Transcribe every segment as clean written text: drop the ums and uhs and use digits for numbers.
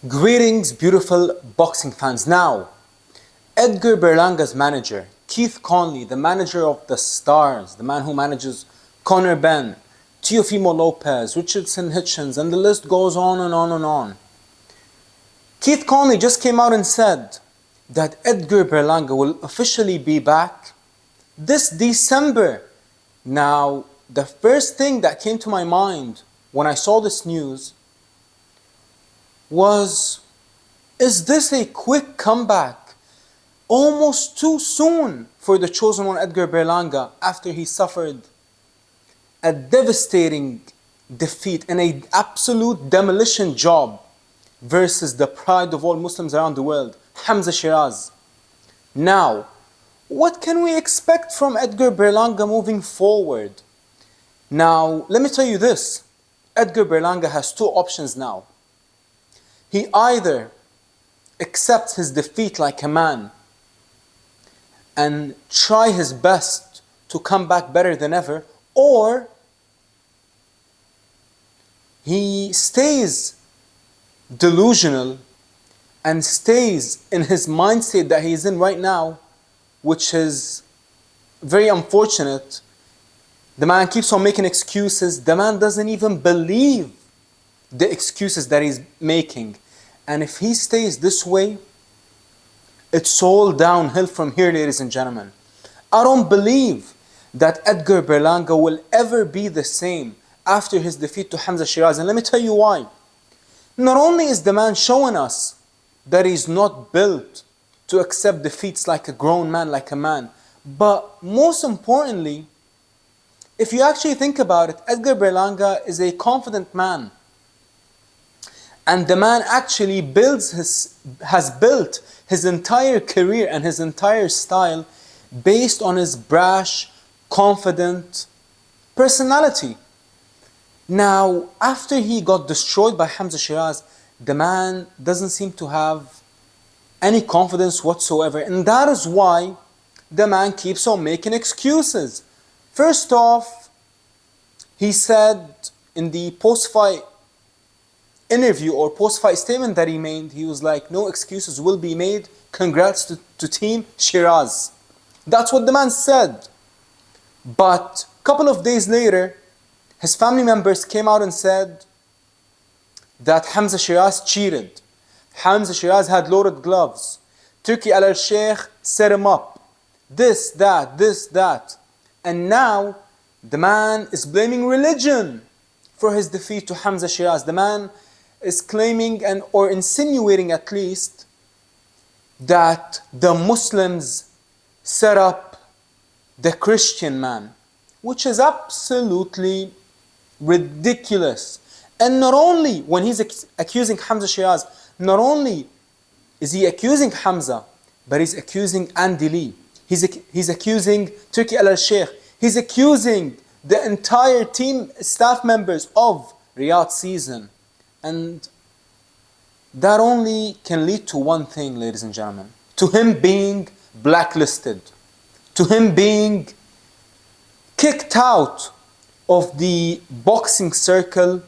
Greetings, beautiful boxing fans. Now, Edgar Berlanga's manager, Keith Conley, the manager of the Stars, the man who manages Conor Benn, Teofimo Lopez, Richardson Hitchens, and the list goes on and on and on. Keith Conley just came out and said that Edgar Berlanga will officially be back this December. Now, the first thing that came to my mind when I saw this news was, is this a quick comeback? Almost too soon for the chosen one Edgar Berlanga after he suffered a devastating defeat and an absolute demolition job versus the pride of all Muslims around the world, Hamza Sheeraz. Now, what can we expect from Edgar Berlanga moving forward? Now, let me tell you this. Edgar Berlanga has two options now. He either accepts his defeat like a man and try his best to come back better than ever, or he stays delusional and stays in his mindset that he is in right now, which is very unfortunate. The man keeps on making excuses. The man doesn't even believe the excuses that he's making. And if he stays this way, it's all downhill from here, ladies and gentlemen. I don't believe that Edgar Berlanga will ever be the same after his defeat to Hamza Sheeraz. And let me tell you why. Not only is the man showing us that he's not built to accept defeats like a grown man, like a man, but most importantly, if you actually think about it, Edgar Berlanga is a confident man. And the man actually has built his entire career and his entire style based on his brash, confident personality. Now, after he got destroyed by Hamza Sheeraz, the man doesn't seem to have any confidence whatsoever. And that is why the man keeps on making excuses. First off, he said in the post-fight interview or post-fight statement that he made, he was like, no excuses will be made. Congrats to Team Sheeraz. That's what the man said. But a couple of days later, his family members came out and said that Hamza Sheeraz cheated. Hamza Sheeraz had loaded gloves. Turki Alalshikh set him up. This, that. And now, the man is blaming religion for his defeat to Hamza Sheeraz. The man is claiming or insinuating at least that the Muslims set up the Christian man, which is absolutely ridiculous. And not only when he's accusing Hamza Sheeraz, not only is he accusing Hamza, but he's accusing Andy Lee. He's accusing Turki Alalshikh. He's accusing the entire team staff members of Riyadh season. And that only can lead to one thing, ladies and gentlemen. To him being blacklisted. To him being kicked out of the boxing circle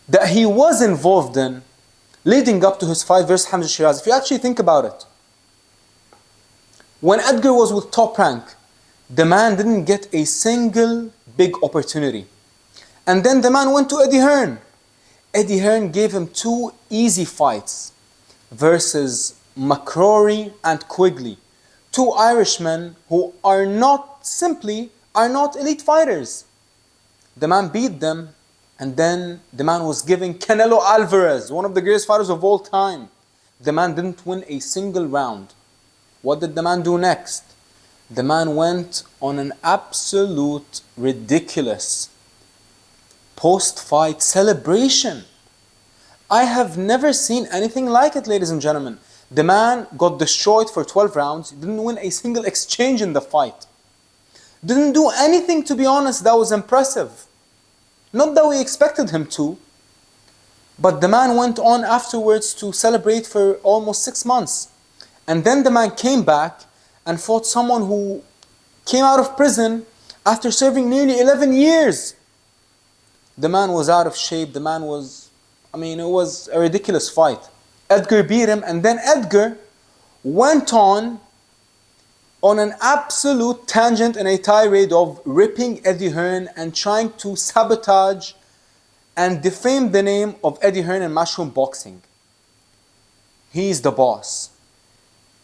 that he was involved in leading up to his fight versus Hamza Sheeraz. If you actually think about it, when Edgar was with Top Rank, the man didn't get a single big opportunity. And then the man went to Eddie Hearn. Eddie Hearn gave him two easy fights versus McCrory and Quigley. Two Irishmen who are not elite fighters. The man beat them, and then the man was giving Canelo Alvarez, one of the greatest fighters of all time. The man didn't win a single round. What did the man do next? The man went on an absolute ridiculous post-fight celebration. I have never seen anything like it, ladies and gentlemen. The man got destroyed for 12 rounds. He didn't win a single exchange in the fight. Didn't do anything, to be honest, that was impressive. Not that we expected him to, but the man went on afterwards to celebrate for almost 6 months. And then the man came back and fought someone who came out of prison after serving nearly 11 years. The man was out of shape. The man was I mean, it was a ridiculous fight. Edgar beat him, and then Edgar went on an absolute tangent and a tirade of ripping Eddie Hearn and trying to sabotage and defame the name of Eddie Hearn in Matchroom Boxing. He's the boss.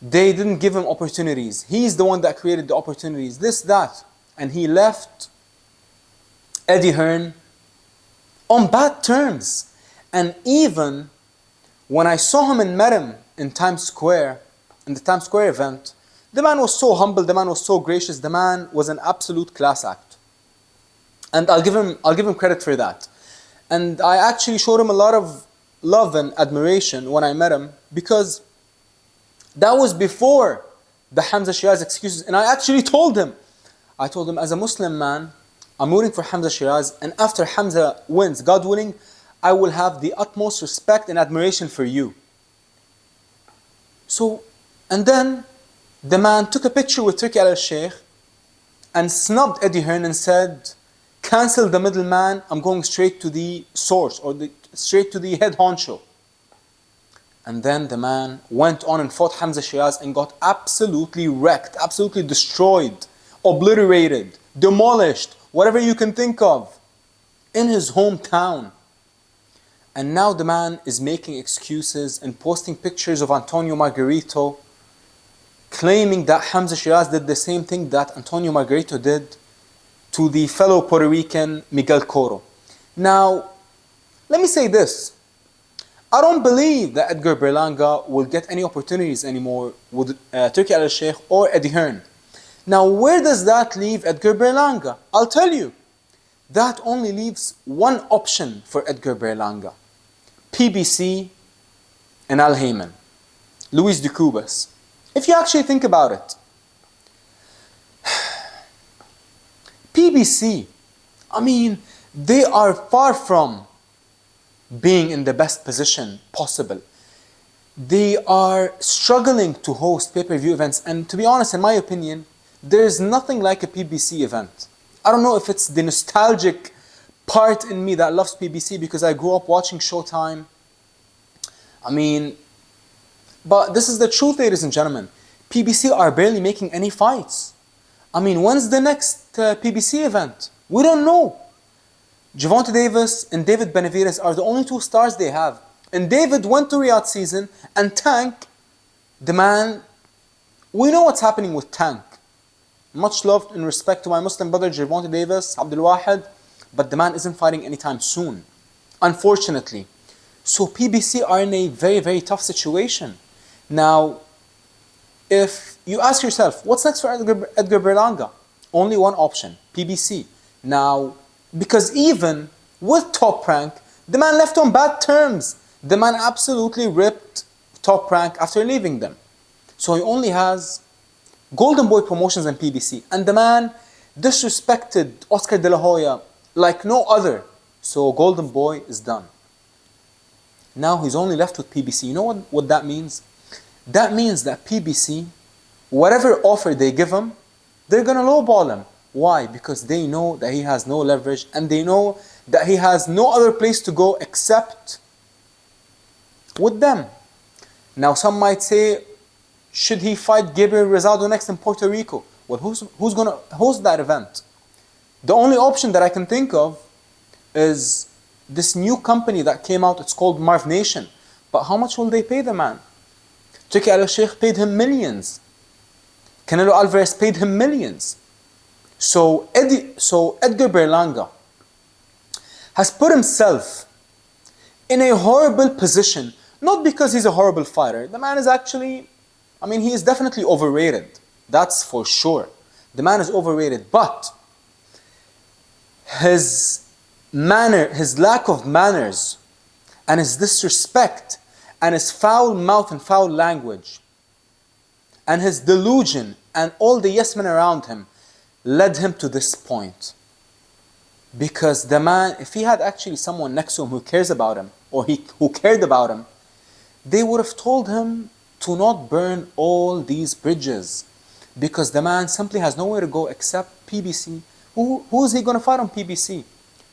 They didn't give him opportunities. He's the one that created the opportunities. This, that. And he left Eddie Hearn on bad terms. And even when I saw him and met him in Times Square, in the Times Square event, the man was so humble, the man was so gracious, the man was an absolute class act. And I'll give him credit for that. And I actually showed him a lot of love and admiration when I met him, because that was before the Hamza Sheeraz excuses. And I actually told him, as a Muslim man, I'm rooting for Hamza Sheeraz, and after Hamza wins, God willing, I will have the utmost respect and admiration for you. So, and then the man took a picture with Turki Alalshikh and snubbed Eddie Hearn and said, cancel the middleman, I'm going straight to the source, or straight to the head honcho. And then the man went on and fought Hamza Sheeraz and got absolutely wrecked, absolutely destroyed, obliterated, demolished, whatever you can think of, in his hometown. And now the man is making excuses and posting pictures of Antonio Margarito, claiming that Hamza Sheeraz did the same thing that Antonio Margarito did to the fellow Puerto Rican Miguel Cotto. Now, let me say this. I don't believe that Edgar Berlanga will get any opportunities anymore with Turki Alalshikh or Eddie Hearn. Now, where does that leave Edgar Berlanga? I'll tell you. That only leaves one option for Edgar Berlanga. PBC and Al Heyman. Luis de Cubas. If you actually think about it, PBC, I mean, they are far from being in the best position possible. They are struggling to host pay-per-view events, and to be honest, in my opinion, there is nothing like a PBC event. I don't know if it's the nostalgic part in me that loves PBC because I grew up watching Showtime. I mean, but this is the truth, ladies and gentlemen. PBC are barely making any fights. I mean, when's the next PBC event? We don't know. Gervonta Davis and David Benavidez are the only two stars they have. And David went to Riyadh season, and Tank, the man, we know what's happening with Tank. Much love and respect to my Muslim brother Gervonta Davis, Abdul Wahid, but the man isn't fighting anytime soon, unfortunately. So PBC are in a very, very tough situation. Now, if you ask yourself, what's next for Edgar Berlanga? Only one option, PBC. Now, because even with Top Rank, the man left on bad terms. The man absolutely ripped Top Rank after leaving them. So he only has Golden Boy Promotions and PBC. And the man disrespected Oscar De La Hoya like no other. So Golden Boy is done. Now he's only left with PBC. You know what that means? That means that PBC, whatever offer they give him, they're going to lowball him. Why? Because they know that he has no leverage, and they know that he has no other place to go except with them. Now some might say, should he fight Gabriel Rosado next in Puerto Rico? Well, who's going to host that event? The only option that I can think of is this new company that came out. It's called Marv Nation. But how much will they pay the man? Turki Alalshikh paid him millions. Canelo Alvarez paid him millions. So Edgar Berlanga has put himself in a horrible position, not because he's a horrible fighter. The man is actually, I mean, he is definitely overrated. That's for sure. The man is overrated, but his manner, his lack of manners, and his disrespect, and his foul mouth and foul language, and his delusion, and all the yes men around him, led him to this point. Because the man, if he had actually someone next to him who cares about him, or who cared about him, they would have told him to not burn all these bridges. Because the man simply has nowhere to go except PBC. Who is he going to fight on PBC?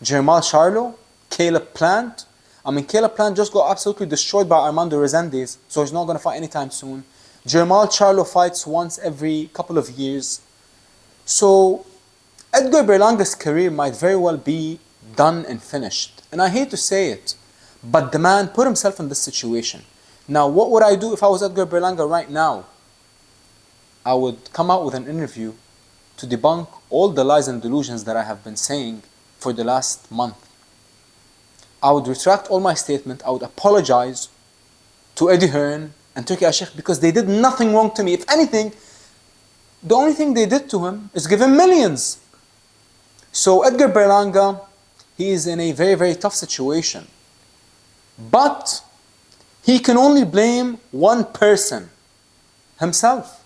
Jermall Charlo? Caleb Plant? I mean, Caleb Plant just got absolutely destroyed by Armando Resendiz, so he's not going to fight anytime soon. Jermall Charlo fights once every couple of years. So Edgar Berlanga's career might very well be done and finished. And I hate to say it, but the man put himself in this situation. Now, what would I do if I was Edgar Berlanga right now? I would come out with an interview to debunk all the lies and delusions that I have been saying for the last month. I would retract all my statement. I would apologize to Eddie Hearn and Turki Alsabbagh because they did nothing wrong to me. If anything, the only thing they did to him is give him millions. So Edgar Berlanga, he is in a very, very tough situation. But he can only blame one person, himself.